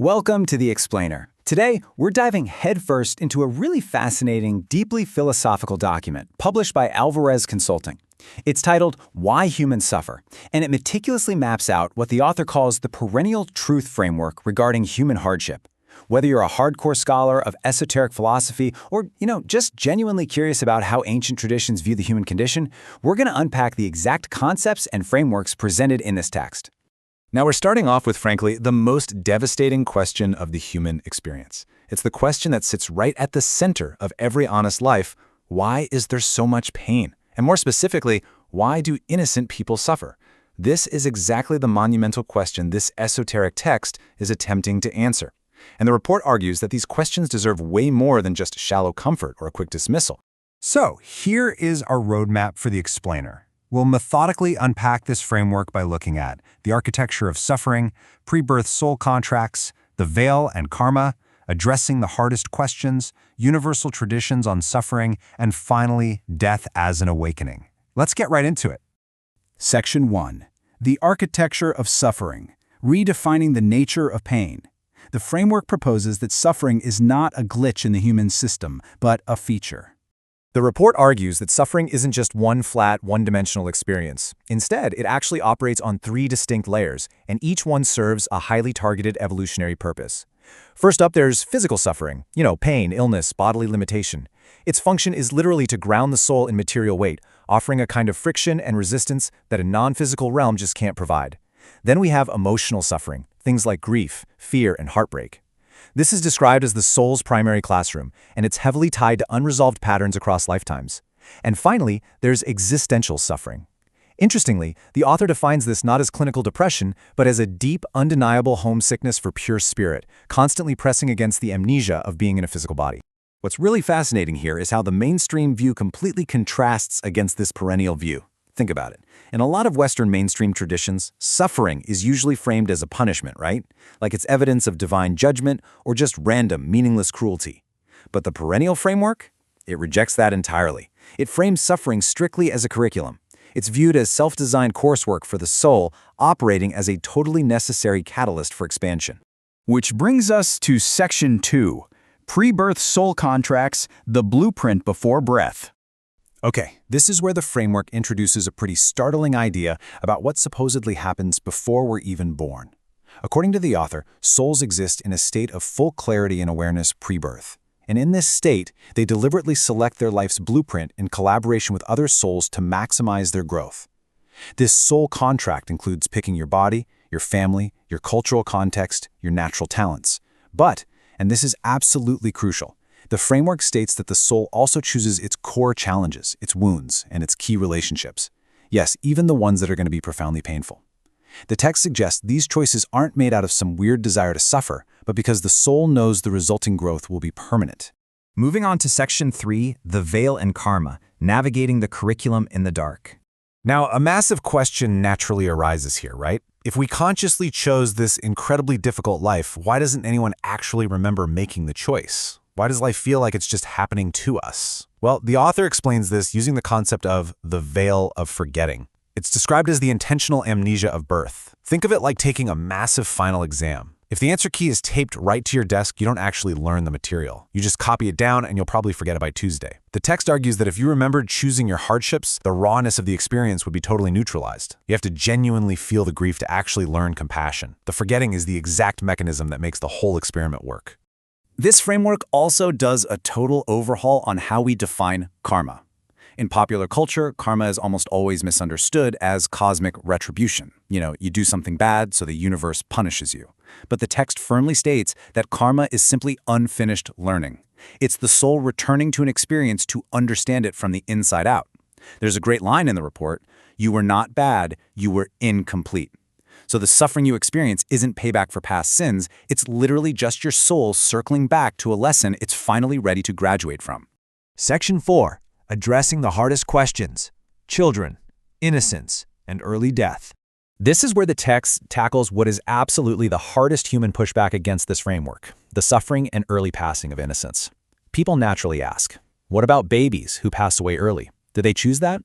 Welcome to The Explainer. Today, we're diving headfirst into a really fascinating, deeply philosophical document published by Alvarez Consulting. It's titled Why Humans Suffer, and it meticulously maps out what the author calls the perennial truth framework regarding human hardship. Whether you're a hardcore scholar of esoteric philosophy or, just genuinely curious about how ancient traditions view the human condition, we're going to unpack the exact concepts and frameworks presented in this text. Now we're starting off with, frankly, the most devastating question of the human experience. It's the question that sits right at the center of every honest life. Why is there so much pain? And more specifically, why do innocent people suffer? This is exactly the monumental question this esoteric text is attempting to answer. And the report argues that these questions deserve way more than just shallow comfort or a quick dismissal. So here is our roadmap for the explainer. We'll methodically unpack this framework by looking at the architecture of suffering, pre-birth soul contracts, the veil and karma, addressing the hardest questions, universal traditions on suffering, and finally, death as an awakening. Let's get right into it. Section 1. The architecture of suffering, redefining the nature of pain. The framework proposes that suffering is not a glitch in the human system, but a feature. The report argues that suffering isn't just one flat, one-dimensional experience. Instead, it actually operates on three distinct layers, and each one serves a highly targeted evolutionary purpose. First up, there's physical suffering, pain, illness, bodily limitation. Its function is literally to ground the soul in material weight, offering a kind of friction and resistance that a non-physical realm just can't provide. Then we have emotional suffering, things like grief, fear, and heartbreak. This is described as the soul's primary classroom, and it's heavily tied to unresolved patterns across lifetimes. And finally, there's existential suffering. Interestingly, the author defines this not as clinical depression, but as a deep, undeniable homesickness for pure spirit, constantly pressing against the amnesia of being in a physical body. What's really fascinating here is how the mainstream view completely contrasts against this perennial view. Think about it. In a lot of Western mainstream traditions, suffering is usually framed as a punishment, right? Like it's evidence of divine judgment or just random, meaningless cruelty. But the perennial framework? It rejects that entirely. It frames suffering strictly as a curriculum. It's viewed as self-designed coursework for the soul, operating as a totally necessary catalyst for expansion. Which brings us to Section 2, Pre-Birth Soul Contracts, the Blueprint Before Breath. Okay, this is where the framework introduces a pretty startling idea about what supposedly happens before we're even born. According to the author, souls exist in a state of full clarity and awareness pre-birth. And in this state, they deliberately select their life's blueprint in collaboration with other souls to maximize their growth. This soul contract includes picking your body, your family, your cultural context, your natural talents. But, and this is absolutely crucial, the framework states that the soul also chooses its core challenges, its wounds, and its key relationships. Yes, even the ones that are going to be profoundly painful. The text suggests these choices aren't made out of some weird desire to suffer, but because the soul knows the resulting growth will be permanent. Moving on to Section 3, the veil and karma, navigating the curriculum in the dark. Now, a massive question naturally arises here, right? If we consciously chose this incredibly difficult life, why doesn't anyone actually remember making the choice? Why does life feel like it's just happening to us? Well, the author explains this using the concept of the veil of forgetting. It's described as the intentional amnesia of birth. Think of it like taking a massive final exam. If the answer key is taped right to your desk, you don't actually learn the material. You just copy it down and you'll probably forget it by Tuesday. The text argues that if you remembered choosing your hardships, the rawness of the experience would be totally neutralized. You have to genuinely feel the grief to actually learn compassion. The forgetting is the exact mechanism that makes the whole experiment work. This framework also does a total overhaul on how we define karma. In popular culture, karma is almost always misunderstood as cosmic retribution. You do something bad, so the universe punishes you. But the text firmly states that karma is simply unfinished learning. It's the soul returning to an experience to understand it from the inside out. There's a great line in the report, "You were not bad, you were incomplete." So the suffering you experience isn't payback for past sins, it's literally just your soul circling back to a lesson it's finally ready to graduate from. Section 4, addressing the hardest questions, children, innocence, and early death. This is where the text tackles what is absolutely the hardest human pushback against this framework, the suffering and early passing of innocence. People naturally ask, what about babies who pass away early? Did they choose that?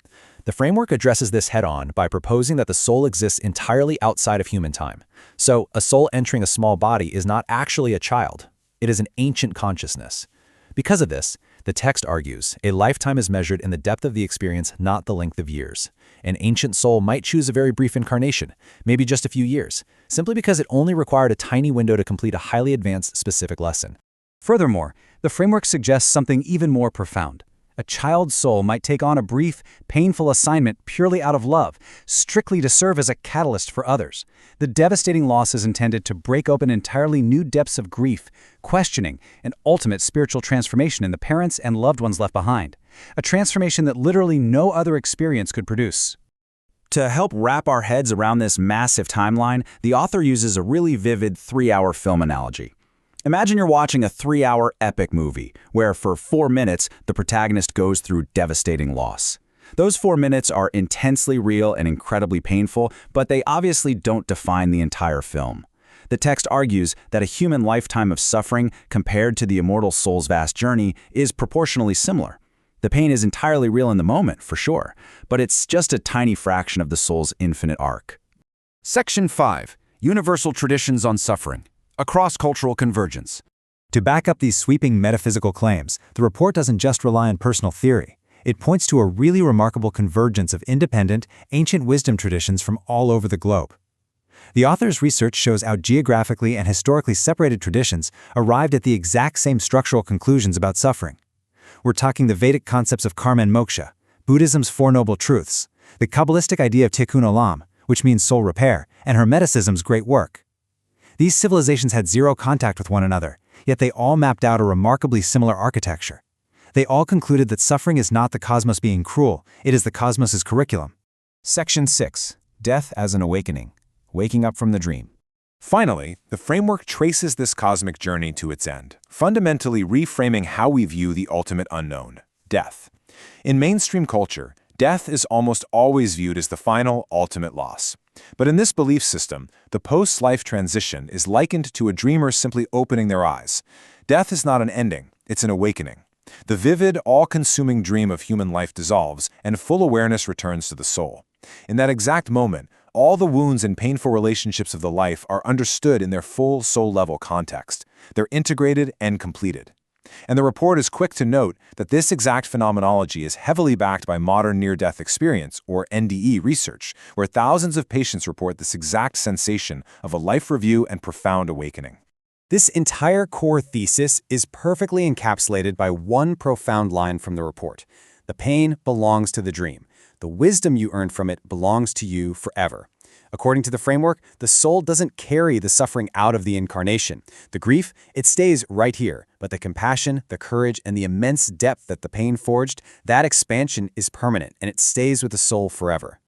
The framework addresses this head-on by proposing that the soul exists entirely outside of human time. So, a soul entering a small body is not actually a child. It is an ancient consciousness. Because of this, the text argues, a lifetime is measured in the depth of the experience, not the length of years. An ancient soul might choose a very brief incarnation, maybe just a few years, simply because it only required a tiny window to complete a highly advanced specific lesson. Furthermore, the framework suggests something even more profound. A child's soul might take on a brief, painful assignment purely out of love, strictly to serve as a catalyst for others. The devastating loss is intended to break open entirely new depths of grief, questioning, and ultimate spiritual transformation in the parents and loved ones left behind. A transformation that literally no other experience could produce. To help wrap our heads around this massive timeline, the author uses a really vivid 3-hour film analogy. Imagine you're watching a 3-hour epic movie, where for 4 minutes, the protagonist goes through devastating loss. Those 4 minutes are intensely real and incredibly painful, but they obviously don't define the entire film. The text argues that a human lifetime of suffering compared to the immortal soul's vast journey is proportionally similar. The pain is entirely real in the moment, for sure, but it's just a tiny fraction of the soul's infinite arc. Section 5. Universal Traditions on Suffering. A cross-cultural convergence. To back up these sweeping metaphysical claims, the report doesn't just rely on personal theory. It points to a really remarkable convergence of independent, ancient wisdom traditions from all over the globe. The author's research shows how geographically and historically separated traditions arrived at the exact same structural conclusions about suffering. We're talking the Vedic concepts of karma and moksha, Buddhism's Four Noble Truths, the Kabbalistic idea of tikkun olam, which means soul repair, and Hermeticism's great work. These civilizations had zero contact with one another, yet they all mapped out a remarkably similar architecture. They all concluded that suffering is not the cosmos being cruel, it is the cosmos's curriculum. Section 6. Death as an awakening. Waking up from the dream. Finally, the framework traces this cosmic journey to its end, fundamentally reframing how we view the ultimate unknown, death. In mainstream culture, death is almost always viewed as the final, ultimate loss. But in this belief system, the post-life transition is likened to a dreamer simply opening their eyes. Death is not an ending, it's an awakening. The vivid, all-consuming dream of human life dissolves, and full awareness returns to the soul. In that exact moment, all the wounds and painful relationships of the life are understood in their full soul-level context. They're integrated and completed. And the report is quick to note that this exact phenomenology is heavily backed by modern near-death experience, or NDE, research, where thousands of patients report this exact sensation of a life review and profound awakening. This entire core thesis is perfectly encapsulated by one profound line from the report. The pain belongs to the dream. The wisdom you earn from it belongs to you forever. According to the framework, the soul doesn't carry the suffering out of the incarnation. The grief, it stays right here, but the compassion, the courage, and the immense depth that the pain forged, that expansion is permanent, and it stays with the soul forever.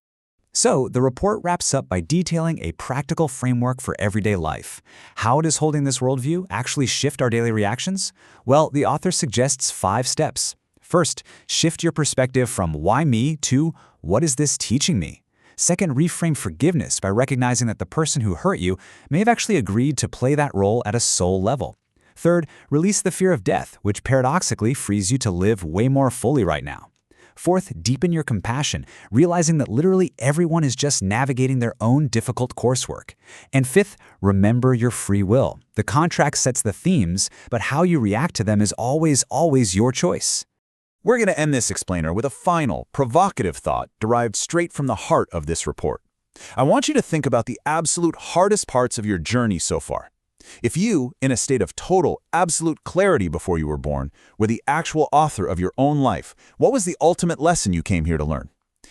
So, the report wraps up by detailing a practical framework for everyday life. How does holding this worldview actually shift our daily reactions? Well, the author suggests 5 steps. First, shift your perspective from why me to what is this teaching me? Second, reframe forgiveness by recognizing that the person who hurt you may have actually agreed to play that role at a soul level. Third, release the fear of death, which paradoxically frees you to live way more fully right now. Fourth, deepen your compassion, realizing that literally everyone is just navigating their own difficult coursework. And fifth, remember your free will. The contract sets the themes, but how you react to them is always your choice. We're going to end this explainer with a final, provocative thought derived straight from the heart of this report. I want you to think about the absolute hardest parts of your journey so far. If you, in a state of total, absolute clarity before you were born, were the actual author of your own life, what was the ultimate lesson you came here to learn?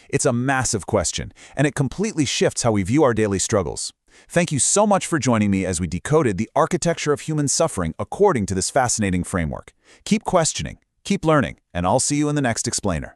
It's a massive question, and it completely shifts how we view our daily struggles. Thank you so much for joining me as we decoded the architecture of human suffering according to this fascinating framework. Keep questioning. Keep learning, and I'll see you in the next explainer.